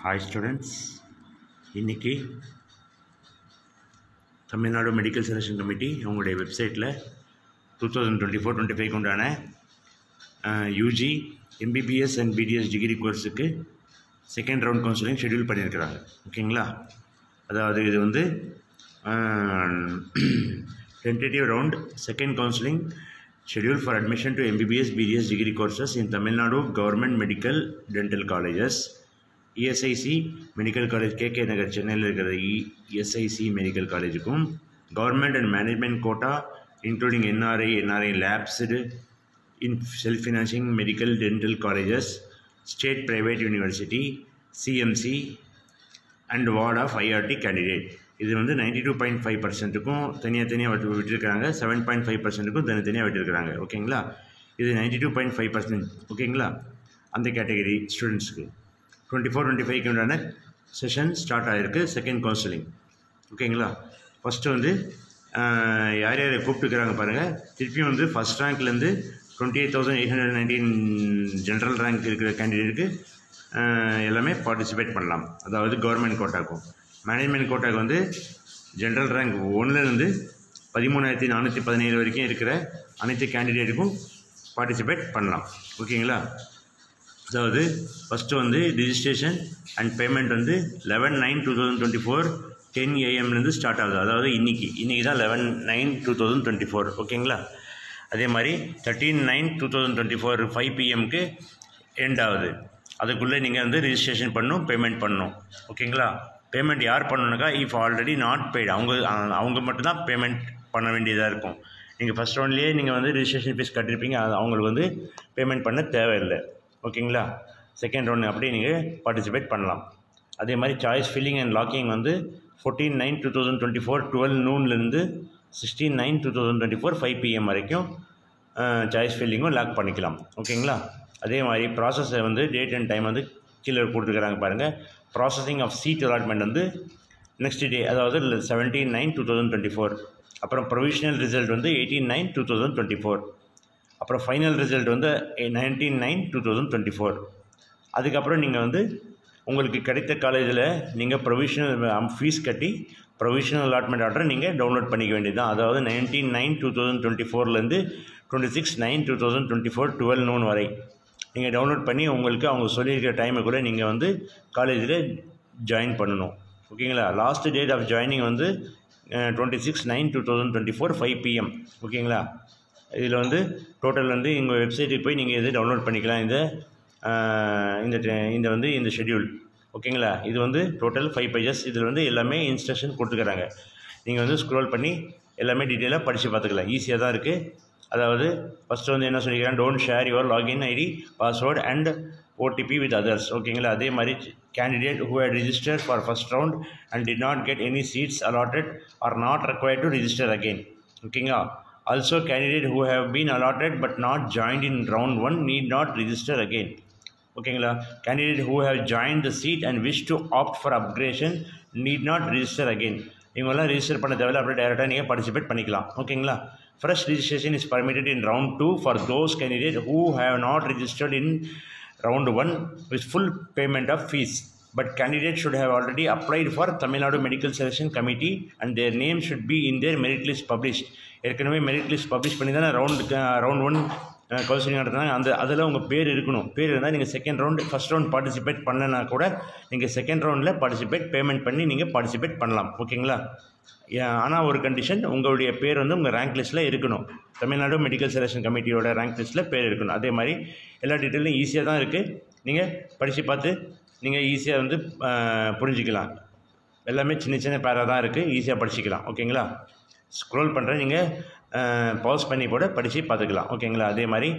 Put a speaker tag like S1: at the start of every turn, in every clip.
S1: Hi students, இன்றைக்கி Tamil Nadu medical selection committee அவங்களுடைய வெப்சைட்டில் 2024-25 உண்டான UG MBBS and BDS degree கோர்ஸுக்கு செகண்ட் ரவுண்ட் கவுன்சிலிங் ஷெட்யூல் பண்ணியிருக்கிறாங்க. ஓகேங்களா? அதாவது இது வந்து tentative round second counselling scheduled for admission to MBBS BDS degree courses in Tamil Nadu Government Medical Dental Colleges, ESIC Medical College KK Nagar சென்னையில் இருக்கிற ESIC Medical Collegeக்கும் Government and Management Quota including NRI labs in self-financing medical dental colleges, state private university, CMC and ward of IRT candidate. இது வந்து 92.5%க்கும் தனியாக விட்டுருக்காங்க, 7.5%க்கும் தனியாக விட்டுருக்காங்க. ஓகேங்களா? இது 92.5%. ஓகேங்களா? அந்த கேட்டகரி ஸ்டூடெண்ட்ஸுக்கு 24-25க்கு உண்டான செஷன் ஸ்டார்ட் ஆகிருக்கு, செகண்ட் கவுன்சிலிங். ஓகேங்களா? ஃபஸ்ட்டு வந்து யார் கூப்பிட்டுக்கிறாங்க பாருங்கள். திருப்பியும் வந்து ஃபஸ்ட் ரேங்க்லேருந்து 28,819 ஜென்ரல் ரேங்க் இருக்கிற கேண்டிடேட்டுக்கு எல்லாமே பார்ட்டிசிபேட் பண்ணலாம். அதாவது கவர்மெண்ட் கோட்டாக்கும் மேனேஜ்மெண்ட் கோட்டாக்கு வந்து ஜென்ரல் ரேங்க் 1லேருந்து 13,417 வரைக்கும் இருக்கிற அனைத்து கேண்டிடேட்டுக்கும் பார்ட்டிசிபேட் பண்ணலாம். ஓகேங்களா? அதாவது ஃபஸ்ட்டு வந்து ரிஜிஸ்ட்ரேஷன் அண்ட் பேமெண்ட் வந்து 11/9/2024 10 AM ஸ்டார்ட் ஆகுது. அதாவது இன்றைக்கி தான் 11/9/2024. ஓகேங்களா? அதே மாதிரி 13/9/2024 5 PM எண்ட் ஆகுது. அதுக்குள்ளே நீங்கள் வந்து ரிஜிஸ்ட்ரேஷன் பண்ணணும், பேமெண்ட் பண்ணணும். ஓகேங்களா? பேமெண்ட் யார் பண்ணணுனாக்கா, இஃப் ஆல்ரெடி நாட் பெய்டு அவங்க மட்டும்தான் பேமெண்ட் பண்ண வேண்டியதாக இருக்கும். நீங்கள் ஃபஸ்ட் ரவுண்ட்லேயே நீங்கள் வந்து ரிஜிஸ்ட்ரேஷன் ஃபீஸ் கட்டியிருப்பீங்க, அவங்களுக்கு வந்து பேமெண்ட் பண்ண தேவையில்லை. ஓகேங்களா? செகண்ட் ரவுண்ட் அப்படியே நீங்கள் பார்ட்டிசிபேட் பண்ணலாம். அதே மாதிரி சாய்ஸ் ஃபில்லிங் அண்ட் லாக்கிங் வந்து 14/9/2024 12 noonலேருந்து 16/9/2024 5 PM வரைக்கும் சாய்ஸ் ஃபில்லிங்கும் லாக் பண்ணிக்கலாம். ஓகேங்களா? அதே மாதிரி ப்ராசஸை வந்து டேட் அண்ட் டைம் வந்து கீழே கொடுத்துருக்குறாங்க பாருங்கள். ப்ராசஸிங் ஆஃப் சீட் அலாட்மெண்ட் வந்து நெக்ஸ்ட் டே, அதாவது 17/9/2024. அப்புறம் ப்ரொவிஷனல் ரிசல்ட் வந்து 18/9/2024. அப்புறம் ஃபைனல் ரிசல்ட் வந்து 19/9/2024. அதுக்கப்புறம் நீங்கள் வந்து உங்களுக்கு கிடைத்த காலேஜில் நீங்கள் ப்ரொவிஷனல் ஃபீஸ் கட்டி ப்ரொவிஷனல் அலாட்மெண்ட் ஆர்டரை நீங்கள் டவுன்லோட் பண்ணிக்க வேண்டியது தான். அதாவது 19/9/2024லேருந்து 26/9/2024 12 noon வரை நீங்கள் டவுன்லோட் பண்ணி உங்களுக்கு அவங்க சொல்லியிருக்கிற டைமுக்குள்ளே நீங்கள் வந்து காலேஜில் ஜாயின் பண்ணணும். ஓகேங்களா? லாஸ்ட் டேட் ஆஃப் ஜாயினிங் வந்து 26/9/2024 5 PM. ஓகேங்களா? இதில் வந்து டோட்டல் வந்து எங்கள் வெப்சைட்டுக்கு போய் நீங்கள் எது டவுன்லோட் பண்ணிக்கலாம் இந்த ஷெட்யூல். ஓகேங்களா? இது வந்து டோட்டல் 5 pages. இதில் வந்து எல்லாமே இன்ஸ்ட்ரக்ஷன் கொடுத்துக்கிறாங்க. நீங்கள் வந்து ஸ்க்ரோல் பண்ணி எல்லாமே டீட்டெயிலாக படித்து பார்த்துக்கலாம். ஈஸியாக தான் இருக்குது. அதாவது ஃபஸ்ட்டு வந்து என்ன சொல்லிக்கிறேன், don't share your login ID password and OTP with others. ஓகேங்களா? அதே மாதிரி candidate who had register for first round and did not get any seats allotted are not required to register again. ஓகேங்களா? Also candidate who have been allotted but not joined in round 1 need not register again. ஓகேங்களா? Candidate who have join the seat and wish to opt for upgradation need not register again. இவங்கெல்லாம் register பண்ண தேவையில்லை, அப்படியே டைரெக்டாக நீங்கள் participate பண்ணிக்கலாம். ஓகேங்களா? Fresh registration is permitted in round 2 for those candidates who have not registered in round 1 with full payment of fees. But candidates should have already applied for Tamil Nadu Medical Selection Committee and their name should be in their merit list published. ஏற்கனவே merit list publish பண்ணி தானே round 1 counselling நடத்தினாங்க. அதில் உங்கள் பேர் இருக்கணும். பேர் இருந்தால் நீங்கள் second round first round participate பண்ணனா கூட நீங்கள் செகண்ட் ரவுண்டில் பேமெண்ட் பண்ணி நீங்கள் பார்ட்டிசிபேட் பண்ணலாம். ஓகேங்களா? ஆனால் ஒரு கண்டிஷன், உங்களுடைய பேர் வந்து உங்கள் ரேங்க் லிஸ்ட்டில் இருக்கணும். தமிழ்நாடு மெடிக்கல் செலெக்ஷன் கமிட்டியோட ரேங்க் லிஸ்ட்டில் பேர் இருக்கணும். அதே மாதிரி எல்லா டீட்டெயிலும் ஈஸியாக தான் இருக்குது. நீங்கள் படித்து பார்த்து நீங்கள் ஈஸியாக வந்து புரிஞ்சிக்கலாம். எல்லாமே சின்ன பேராக தான் இருக்குது, ஈஸியாக படிச்சிக்கலாம். ஓகேங்களா? ஸ்க்ரோல் பண்ணுறேன், நீங்கள் பாஸ் பண்ணி கூட படித்து பார்த்துக்கலாம். ஓகேங்களா? அதே மாதிரி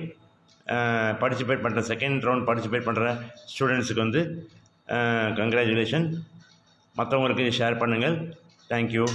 S1: பார்ட்டிசிபேட் பண்ணுற செகண்ட் ரவுண்ட் பார்ட்டிசிபேட் பண்ணுற ஸ்டூடெண்ட்ஸுக்கு வந்து கங்க்ராச்சுலேஷன். மற்றவங்களுக்கு ஷேர் பண்ணுங்கள். Thank you.